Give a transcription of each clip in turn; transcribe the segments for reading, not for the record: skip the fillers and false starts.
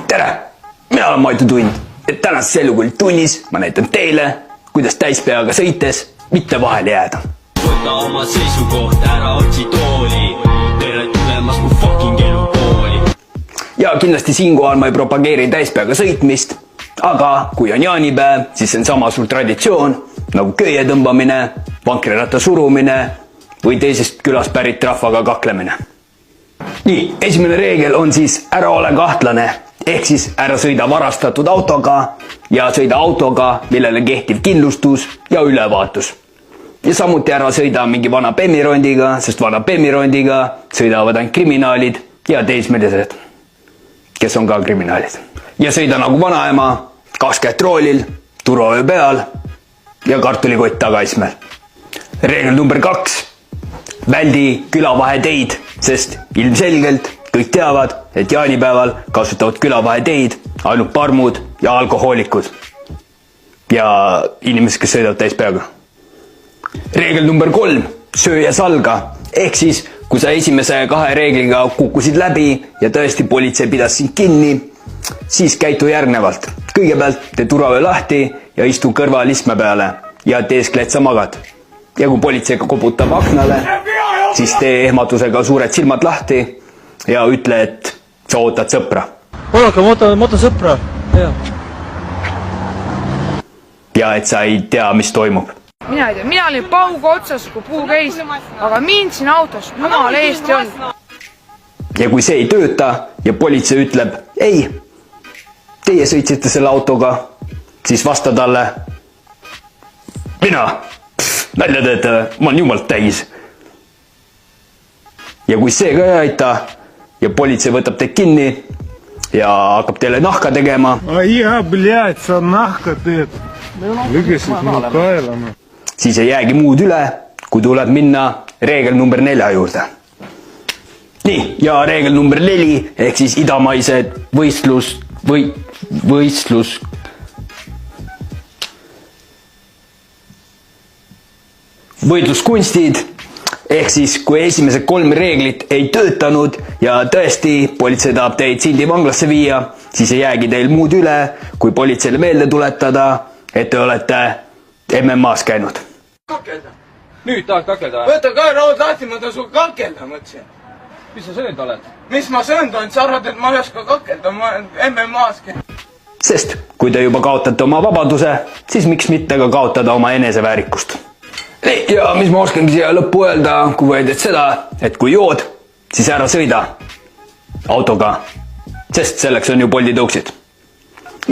Tere! Mina olen Maitu Tund ja tänases Elukultuunis ma näitan teile, kuidas täispeaga sõites mitte vahele jääda. Võta oma seisukoht, ära otsi tooli. Tere tulemas mu fucking elukooli. Ja kindlasti siinkohal ma ei propageeri täispeaga sõitmist, aga kui on jaanipäev, siis see on sama suur traditsioon nagu köie tõmbamine, vankriratta surumine või teisest külast pärit rahvaga kaklemine. Nii, esimene reegel on siis ära ole kahtlane, ehk siis ära sõida varastatud autoga ja sõida autoga, millele kehtiv kindlustus ja ülevaatus. Ja samuti ära sõida mingi vana bemmirondiga, sest vana bemmirondiga sõidavad ainult kriminaalid ja teismelised, kes on ka kriminaalid. Ja sõida nagu vanaema, 2 kätt roolil, turvaöö peal ja kartulikott tagaismel. Reegel number 2. Väldi külavaheteid, sest ilmselgelt kõik teavad, et jaanipäeval kasutavad külavaheteid ainult parmud ja alkohoolikud ja inimesed, kes sõidavad täispeaga. Reegel number 3. Söö ja salga, ehk siis kui sa esimese 2 reegliga kukkusid läbi ja tõesti politsei pidas sind kinni, siis käitu järgnevalt. Kõigepealt tee turvaöö lahti ja istu kõrval istme peale ja teeskled sa magad. Ja kui politseiga koputab aknale, siis tee ehmatusega suured silmad lahti ja ütle, et sa ootad sõpra. Oodake, ma ootan sõpra. Ja et sa ei tea, mis toimub. Mina ei tea, mina olin pauga otsas, kui puu käis, aga mind siin autos jumal eest ei olnud. Ja kui see ei tööta ja politsei ütleb, ei, teie sõitsite selle autoga, siis vasta talle, mina, nalja teete, ma olen jumalt täis. Ja kui see ka ei aita ja politsei võtab teid kinni ja hakkab teile nahka tegema, sa nahka teed. Lügesid mu kaelama. siis ei jäägi muud üle, kui tuleb minna reegel number 4 juurde. Nii, ja reegel number 4, ehk siis idamaised võitluskunstid, ehk siis kui esimesed 3 reeglit ei töötanud ja tõesti politsei tahab teid Sindi vanglasse viia, siis ei jäägi teil muud üle, kui politseile meelde tuletada, et te olete MMA-s käinud. Kakelda. Nüüd tahad kakelda? Võta ka raud lahti, ma tahan sul kakelda, mõtlesin. Mis sa söönud oled? Mis ma söönud olen? Sa arvad, et ma ei oska kakelda, ma olen MMA-s käinud. Sest kui te juba kaotate oma vabaduse, siis miks mitte ka kaotada oma eneseväärikust. Ja mis ma oskangi siia lõppu öelda, kui võidad seda, et kui jood, siis ära sõida autoga, sest selleks on ju Bolti tõuksid.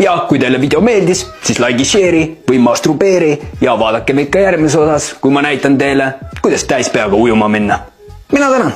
Ja kui teile video meeldis, siis like, share'i või masturbeeri ja vaadake meid ka järgmises osas, kui ma näitan teile, kuidas täispeaga ujuma minna. Mina tänan!